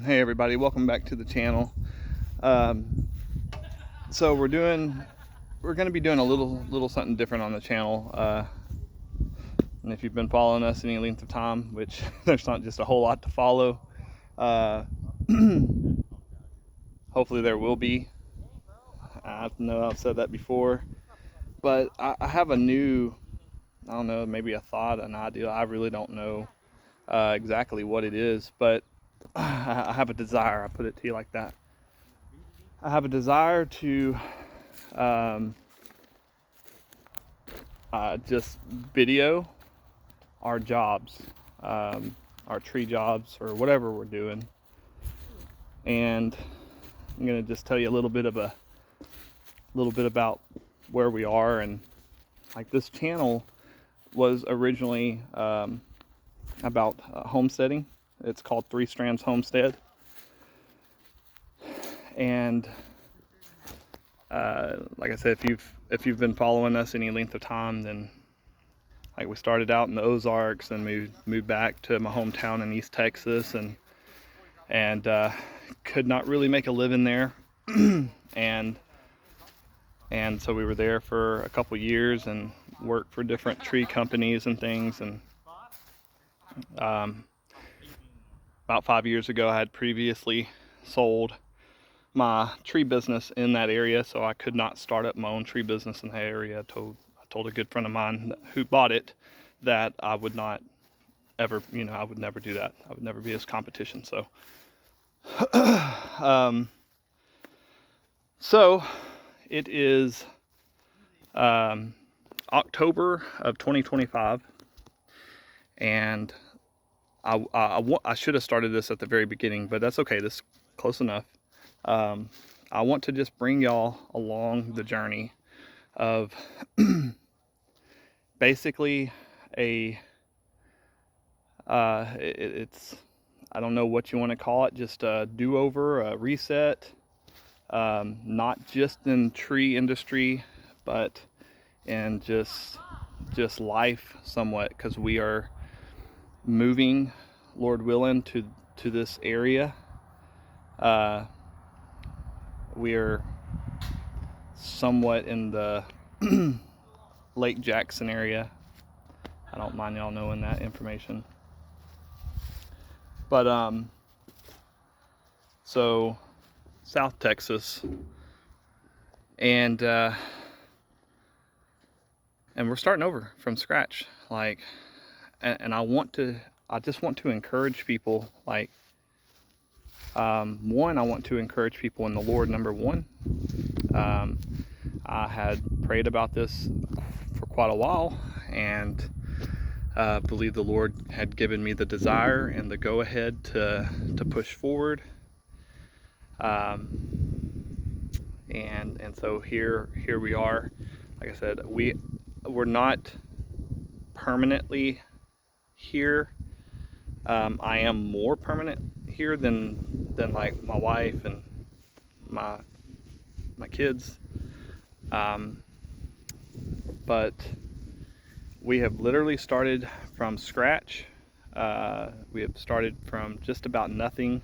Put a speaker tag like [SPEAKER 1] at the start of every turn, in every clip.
[SPEAKER 1] Hey everybody, welcome back to the channel. So we're going to be doing a little something different on the channel. And if you've been following us any length of time, which there's not just a whole lot to follow, uh, hopefully there will be. I know I've said that before, but I have a new, I don't know, maybe a thought, an idea. I really don't know exactly what it is, but I have a desire. I put it to you like that. I have a desire to um, just video our jobs, our tree jobs, or whatever we're doing. And I'm gonna just tell you a little bit about where we are. And like, this channel was originally about homesteading. It's called Three Strands Homestead, and like I said, if you've been following us any length of time, then like, we started out in the Ozarks and moved back to my hometown in East Texas, and could not really make a living there. and so we were there for a couple years and worked for different tree companies and things. And about 5 years ago, I had previously sold my tree business in that area, so I could not start up my own tree business in that area. I told a good friend of mine who bought it that I would not ever, I would never do that. I would never be his competition. So so it is October of 2025, and I should have started this at the very beginning, but that's okay. This is close enough. I want to just bring y'all along the journey of basically it's, I don't know what you want to call it, just a do-over, a reset, not just in tree industry, but in just life somewhat, because we are moving, Lord willing, to this area. We are somewhat in the Lake Jackson area. I don't mind y'all knowing that information. But so South Texas, and we're starting over from scratch. Like, and I just want to encourage people. Like, one, I want to encourage people in the Lord. Number one, I had prayed about this for quite a while, and believe the Lord had given me the desire and the go-ahead to push forward. And so here we are. Like I said, we're not permanently here. I am more permanent here than like my wife and my kids. But we have literally started from scratch. We have started from just about nothing.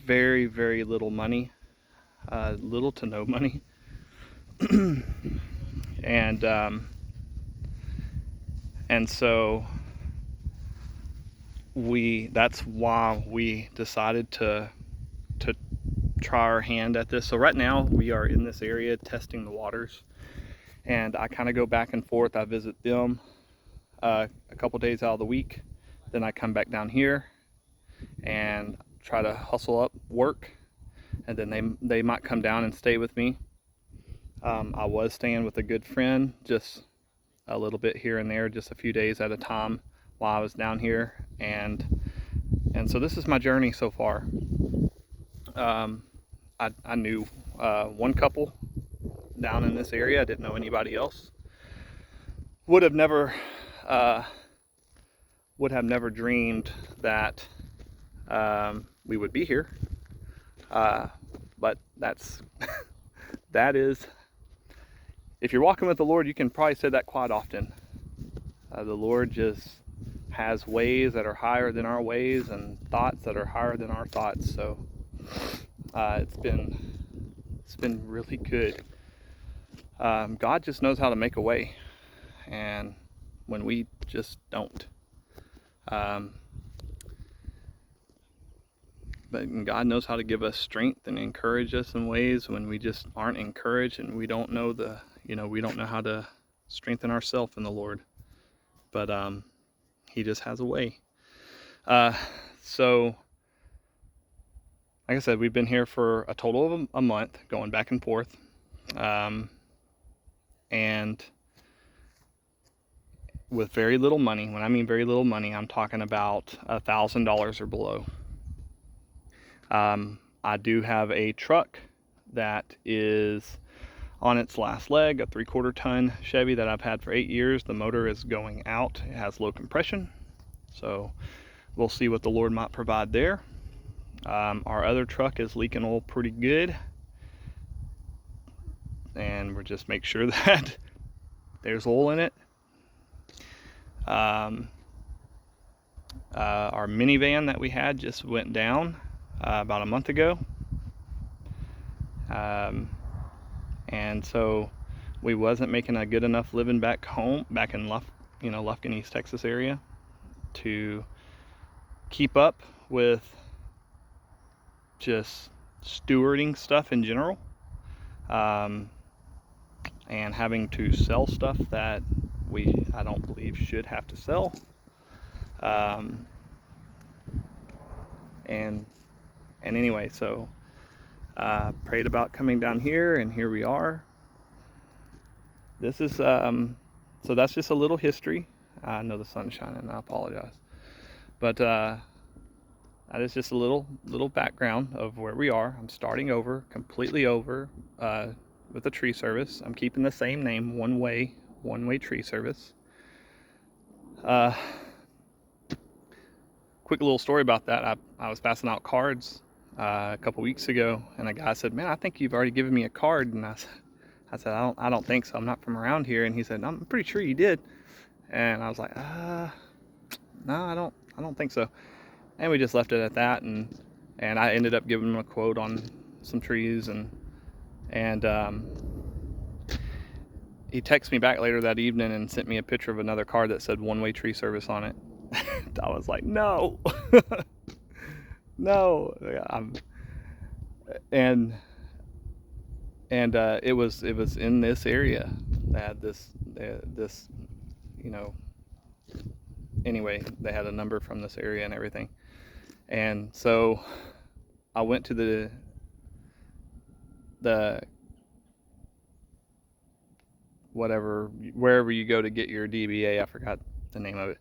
[SPEAKER 1] Very, very little money, little to no money. And so that's why we decided to try our hand at this. So right now we are in this area testing the waters, and I kind of go back and forth. I visit them a couple days out of the week, then I come back down here and try to hustle up work, and then they might come down and stay with me. I was staying with a good friend, just a little bit here and there, just a few days at a time while I was down here. And so this is my journey so far. I knew one couple down in this area. I didn't know anybody else. Would have never dreamed that we would be here. But that is, if you're walking with the Lord, you can probably say that quite often. The Lord just has ways that are higher than our ways and thoughts that are higher than our thoughts. So it's been really good. God just knows how to make a way, and when we just don't. But God knows how to give us strength and encourage us in ways when we just aren't encouraged, and we don't know we don't know how to strengthen ourselves in the Lord. But He just has a way. So like I said, we've been here for a total of a month, going back and forth. And with very little money. When I mean very little money, I'm talking about $1,000 or below. I do have a truck that is on its last leg, a 3/4 ton Chevy that I've had for 8 years. The motor is going out. It has low compression. So we'll see what the Lord might provide there. Our other truck is leaking oil pretty good, and we'll just make sure that there's oil in it. Our minivan that we had just went down about a month ago, and so we wasn't making a good enough living back home, back in Lufkin, East Texas area, to keep up with just stewarding stuff in general, and having to sell stuff that I don't believe should have to sell, and anyway, so prayed about coming down here, and here we are. This is so that's just a little history. I know the sun's shining, I apologize, but that is just a little background of where we are. I'm starting over, completely over, with a tree service. I'm keeping the same name, One Way Tree Service. Quick little story about that. I was passing out cards a couple weeks ago, and a guy said, "Man, I think you've already given me a card." And I said, I don't think so. I'm not from around here." And he said, "I'm pretty sure you did." And I was like, "No, I don't think so." And we just left it at that. And I ended up giving him a quote on some trees, and he texted me back later that evening and sent me a picture of another card that said One Way Tree Service on it. I was like, no, no. And it was in this area that this anyway, they had a number from this area and everything. And so I went to the wherever you go to get your DBA, I forgot the name of it.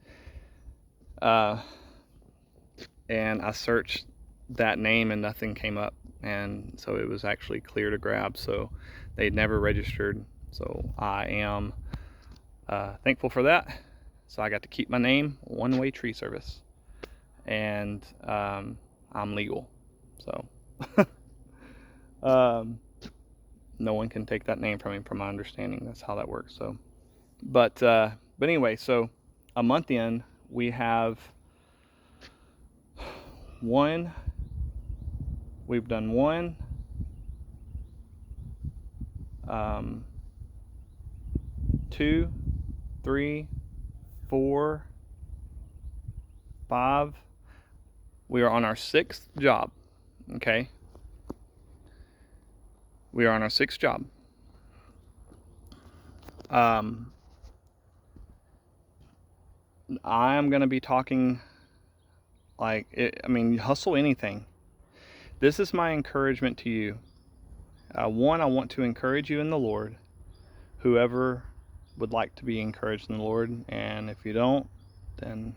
[SPEAKER 1] And I searched that name and nothing came up. And so it was actually clear to grab. So they'd never registered. So I am thankful for that. So I got to keep my name, One Way Tree Service. And I'm legal. So no one can take that name from me, from my understanding. That's how that works. So, but anyway, so a month in, we have we've done 1, 2, 3, 4, 5. We are on our 6th job. Okay. We are on our 6th job. I am going to be talking hustle anything. This is my encouragement to you. One, I want to encourage you in the Lord. Whoever would like to be encouraged in the Lord, and if you don't, then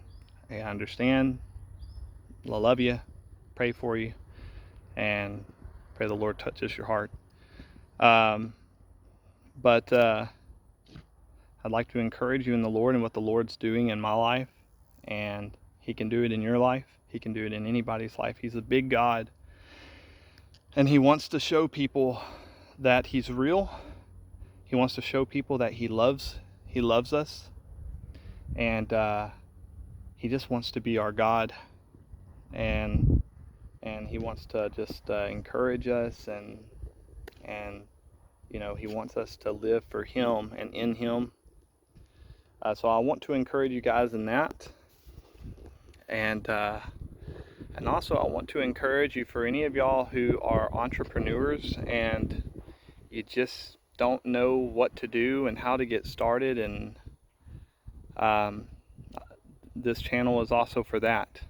[SPEAKER 1] hey, I understand. I love you. Pray for you, and pray the Lord touches your heart. But I'd like to encourage you in the Lord and what the Lord's doing in my life, and He can do it in your life. He can do it in anybody's life. He's a big God, and He wants to show people that He's real. He wants to show people that He loves us, and He just wants to be our God, and he wants to just encourage us, and you know, he wants us to live for him and in him. So I want to encourage you guys in that, and also I want to encourage you for any of y'all who are entrepreneurs and you just don't know what to do and how to get started, and this channel is also for that.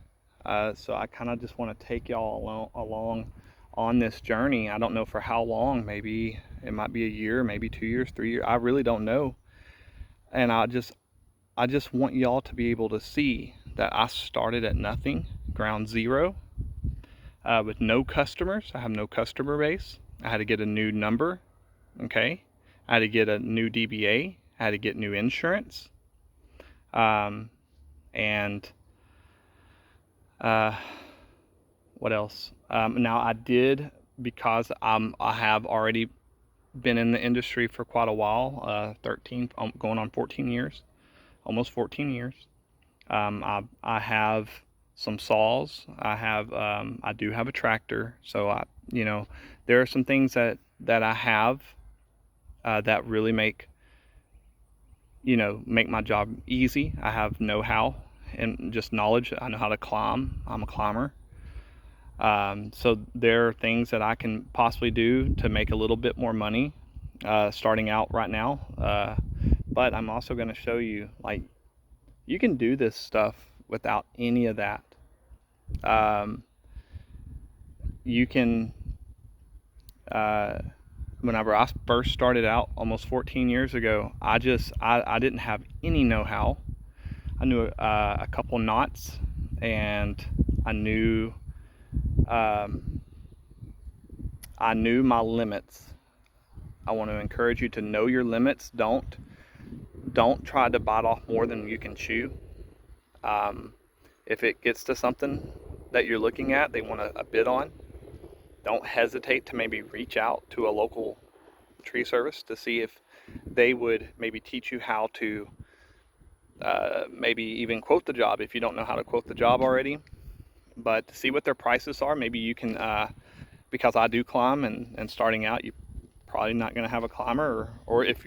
[SPEAKER 1] So I kind of just want to take y'all along on this journey. I don't know for how long. Maybe it might be a year, maybe 2 years, 3 years. I really don't know. And I just want y'all to be able to see that I started at nothing, ground zero, with no customers. I have no customer base. I had to get a new number, okay? I had to get a new DBA. I had to get new insurance. And what else? Now I did, because I have already been in the industry for quite a while, 13, going on 14 years, almost 14 years. I have some saws. I do have a tractor. So you know, there are some things that I have that really make my job easy. I have know-how and just knowledge. I know how to climb. I'm a climber. So there are things that I can possibly do to make a little bit more money starting out right now. But I'm also going to show you, like, you can do this stuff without any of that. You can, whenever I first started out almost 14 years ago, I didn't have any know-how. I knew a couple knots, and I knew my limits. I want to encourage you to know your limits. Don't try to bite off more than you can chew. If it gets to something that you're looking at, they want a bid on, don't hesitate to maybe reach out to a local tree service to see if they would maybe teach you how to maybe even quote the job if you don't know how to quote the job already. But to see what their prices are. Maybe you can, because I do climb, and starting out, you're probably not going to have a climber, or if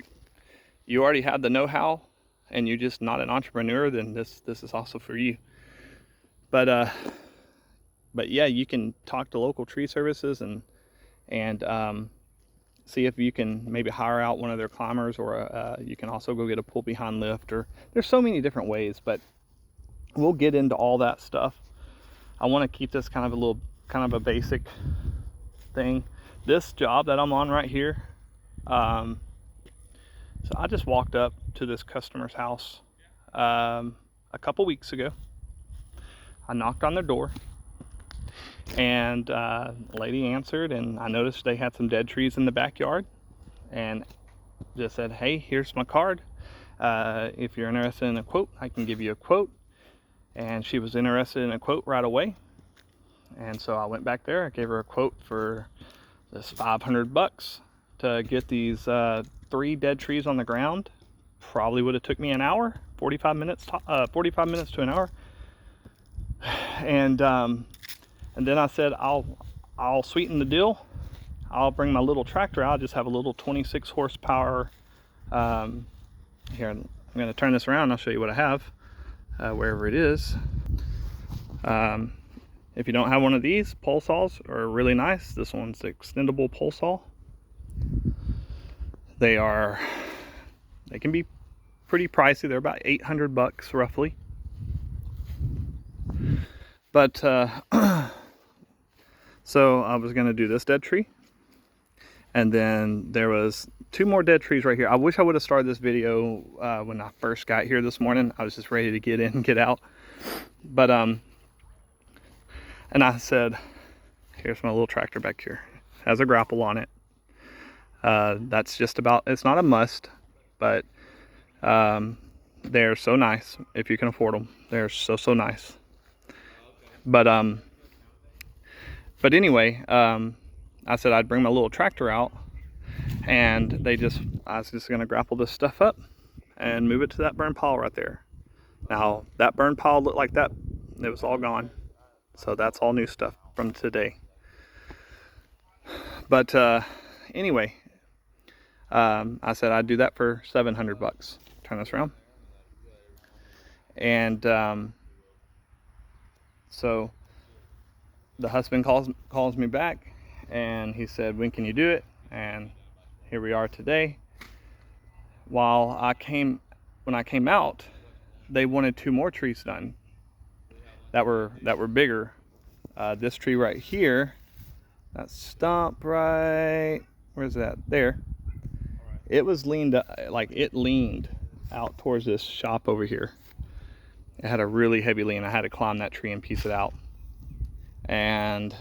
[SPEAKER 1] you already have the know-how and you're just not an entrepreneur, then this is also for you. But yeah, you can talk to local tree services and see if you can maybe hire out one of their climbers, or you can also go get a pull behind lift, or there's so many different ways, but we'll get into all that stuff. I want to keep this kind of a basic thing. This job that I'm on right here, so I just walked up to this customer's house a couple weeks ago. I knocked on their door, and a lady answered, and I noticed they had some dead trees in the backyard, and just said, "Hey, here's my card. If you're interested in a quote, I can give you a quote." And she was interested in a quote right away. And so I went back there. I gave her a quote for this $500 to get these 3 dead trees on the ground. Probably would have took me an hour, 45 minutes to an hour. And then I said, I'll sweeten the deal. I'll bring my little tractor out. I just have a little 26 horsepower. Here, I'm going to turn this around. I'll show you what I have. Wherever it is. If you don't have one of these, pole saws are really nice. This one's the extendable pole saw. They can be pretty pricey. They're about $800 roughly. But so I was gonna do this dead tree, and then there was 2 more dead trees right here. I wish I would have started this video when I first got here this morning. I was just ready to get in and get out. But and I said, here's my little tractor back here. Has a grapple on it. That's just about, it's not a must, but they're so nice if you can afford them. They're so nice. But anyway, I said I'd bring my little tractor out, and I was just gonna grapple this stuff up and move it to that burn pile right there. Now that burn pile looked like that, it was all gone. So that's all new stuff from today. But anyway, I said I'd do that for $700. Turn this around. And so the husband calls me back, and he said, when can you do it? And here we are today. When I came out, they wanted 2 more trees done that were bigger. This tree right here, that stump right, where's that? There. It was leaned out towards this shop over here. It had a really heavy lean. I had to climb that tree and piece it out. And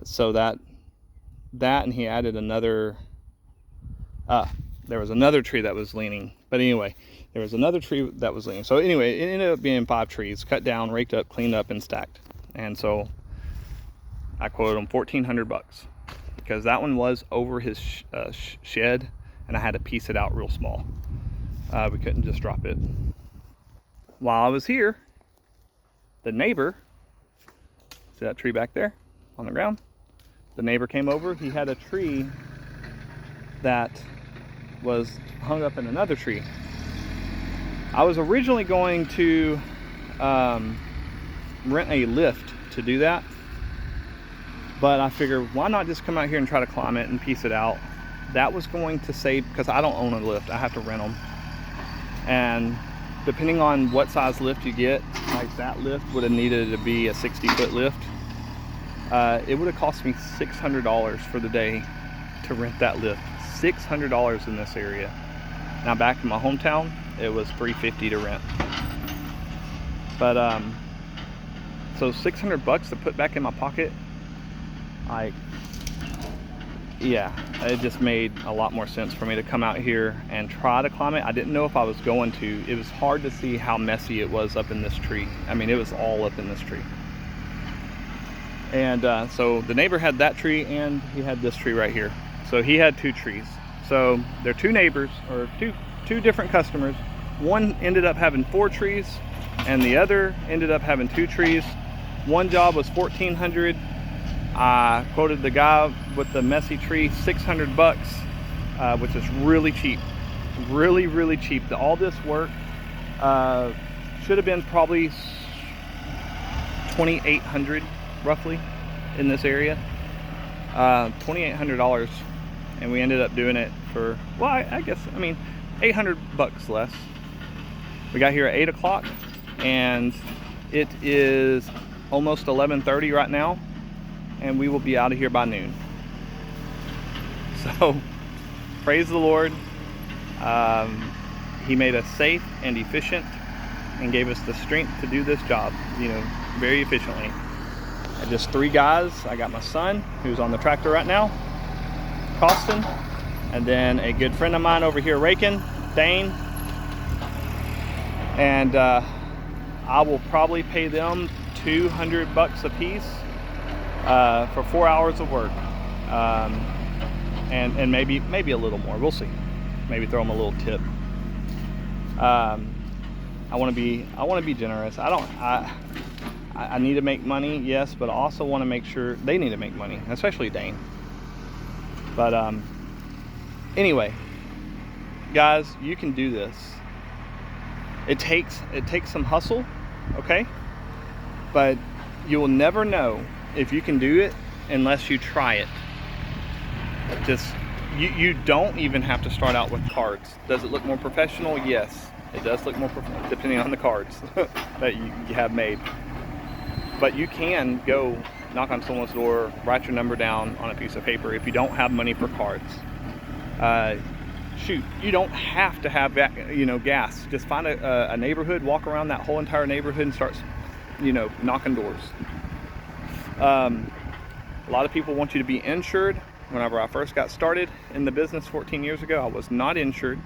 [SPEAKER 1] so that and he added another, there was another tree that was leaning. But anyway, there was another tree that was leaning. So anyway, it ended up being 5 trees, cut down, raked up, cleaned up, and stacked. And so I quoted him $1,400 because that one was over his shed, and I had to piece it out real small. We couldn't just drop it. While I was here, the neighbor, see that tree back there on the ground? The neighbor came over. He had a tree that was hung up in another tree. I was originally going to rent a lift to do that, but I figured why not just come out here and try to climb it and piece it out. That was going to save, because I don't own a lift, I have to rent them. And depending on what size lift you get, like that lift would have needed to be a 60-foot lift. It would have cost me $600 for the day to rent that lift. $600 in this area. Now back in my hometown, it was $350 to rent. But so $600 to put back in my pocket, yeah, it just made a lot more sense for me to come out here and try to climb it. I didn't know if I was going to. It was hard to see how messy it was up in this tree. I mean, it was all up in this tree. And so the neighbor had that tree, and he had this tree right here. So he had 2 trees. So they're 2 neighbors, or two different customers. One ended up having 4 trees, and the other ended up having 2 trees. One job was $1,400. I quoted the guy with the messy tree $600, which is really cheap. Really, really cheap. All this work should have been probably $2,800 roughly in this area. $2,800, and we ended up doing it for, well, I guess, I mean, $800 less. We got here at 8 o'clock, and it is almost 11:30 right now, and we will be out of here by noon. So praise the Lord. He made us safe and efficient and gave us the strength to do this job, very efficiently. And just 3 guys. I got my son, who's on the tractor right now, Costin, and then a good friend of mine over here raking, Dane. And I will probably pay them $200 a piece for 4 hours of work, and maybe a little more. We'll see. Maybe throw them a little tip. I want to be generous. I need to make money, yes, but I also want to make sure they need to make money, especially Dane. But anyway, guys, you can do this. It takes some hustle, okay? But you will never know if you can do it unless you try it. You don't even have to start out with cards. Does it look more professional? Yes, it does look more professional, depending on the cards that you have made. But you can go knock on someone's door, write your number down on a piece of paper if you don't have money for cards. Shoot, you don't have to have gas. Just find a neighborhood, walk around that whole entire neighborhood and start knocking doors. A lot of people want you to be insured. Whenever I first got started in the business 14 years ago, I was not insured.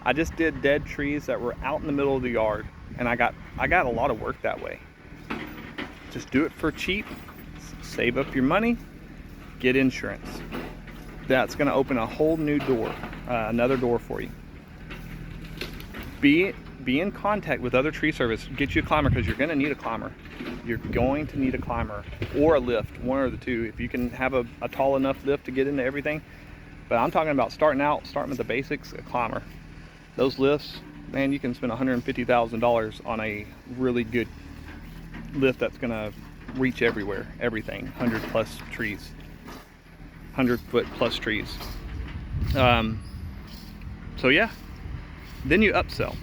[SPEAKER 1] I just did dead trees that were out in the middle of the yard, and I got a lot of work that way. Just do it for cheap, save up your money, get insurance. That's going to open a whole new door, another door for you. Be be in contact with other tree service. Get you a climber, because you're going to need a climber. You're going to need a climber or a lift, one or the two. If you can have a tall enough lift to get into everything. But I'm talking about starting with the basics, a climber. Those lifts, man, you can spend $150,000 on a really good lift that's going to reach everywhere, everything, 100 plus trees, 100 foot plus trees. So yeah, then you upsell.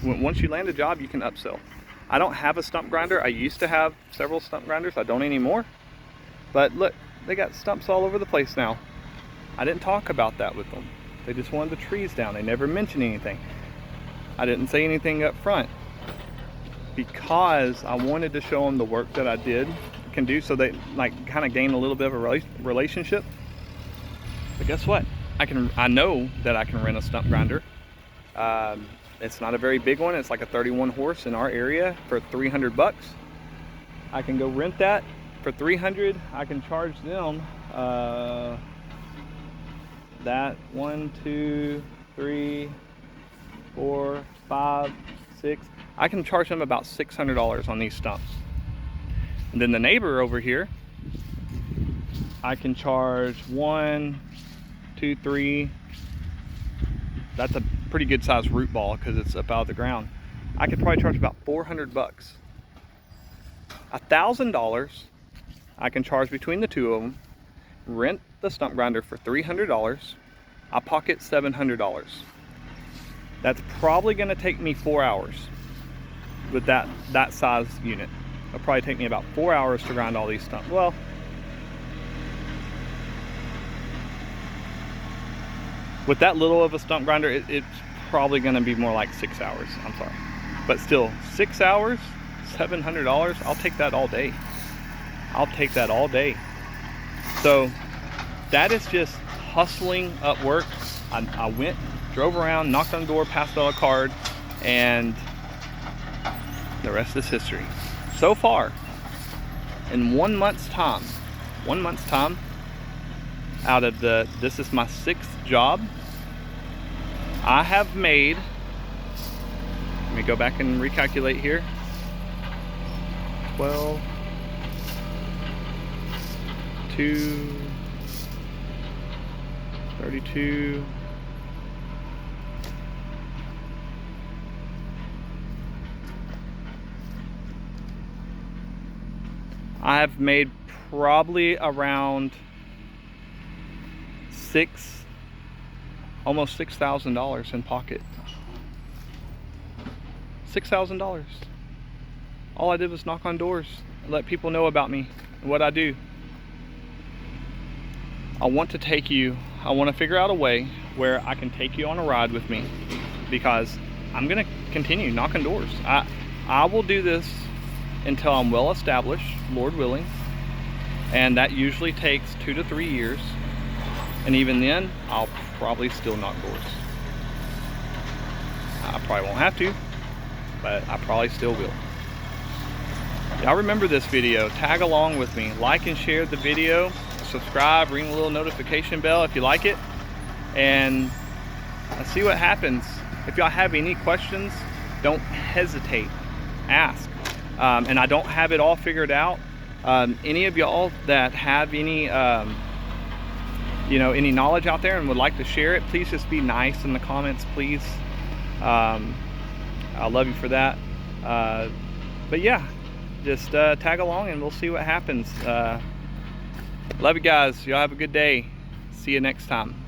[SPEAKER 1] Once you land a job, you can upsell. I don't have a stump grinder. I used to have several stump grinders. I don't anymore. But look, they got stumps all over the place now. I didn't talk about that with them. They just wanted the trees down. They never mentioned anything. I didn't say anything up front because I wanted to show them the work that I can do, so they like kind of gain a little bit of a relationship. But guess what? I know that I can rent a stump grinder. It's not a very big one. It's like a 31 horse in our area for $300. I can go rent that for $300. I can charge them that 1, 2, 3, 4, 5, 6. I can charge them about $600 on these stumps. And then the neighbor over here, I can charge 1, 2, 3. That's a pretty good sized root ball because it's up out of the ground. I could probably charge about $400. $1,000 I can charge between the two of them. Rent the stump grinder for $300. I pocket $700. That's probably going to take me 4 hours with that size unit. It'll probably take me about 4 hours to grind all these stumps. Well, with that little of a stump grinder, it's probably going to be more like 6 hours. I'm sorry, but still, 6 hours, $700. I'll take that all day. I'll take that all day. So that is just hustling up work. I went, drove around, knocked on the door, passed out a card, and the rest is history. So far, in 1 month's time, out of this is my 6th job, I have made, let me go back and recalculate here, 12, 2, 32, I have made probably around almost $6,000 in pocket. $6,000. All I did was knock on doors and let people know about me and what I do. I want to figure out a way where I can take you on a ride with me, because I'm gonna continue knocking doors. I will do this until I'm well established, Lord willing, and that usually takes 2 to 3 years. And even then, I'll probably still knock doors. I probably won't have to, but I probably still will. Y'all remember this video, tag along with me, like and share the video, subscribe, ring the little notification bell if you like it, and let's see what happens. If y'all have any questions, don't hesitate, ask. And I don't have it all figured out. Any of y'all that have any any knowledge out there and would like to share it, please just be nice in the comments, please. I love you for that. But yeah, just tag along and we'll see what happens. Love you guys. Y'all have a good day. See you next time.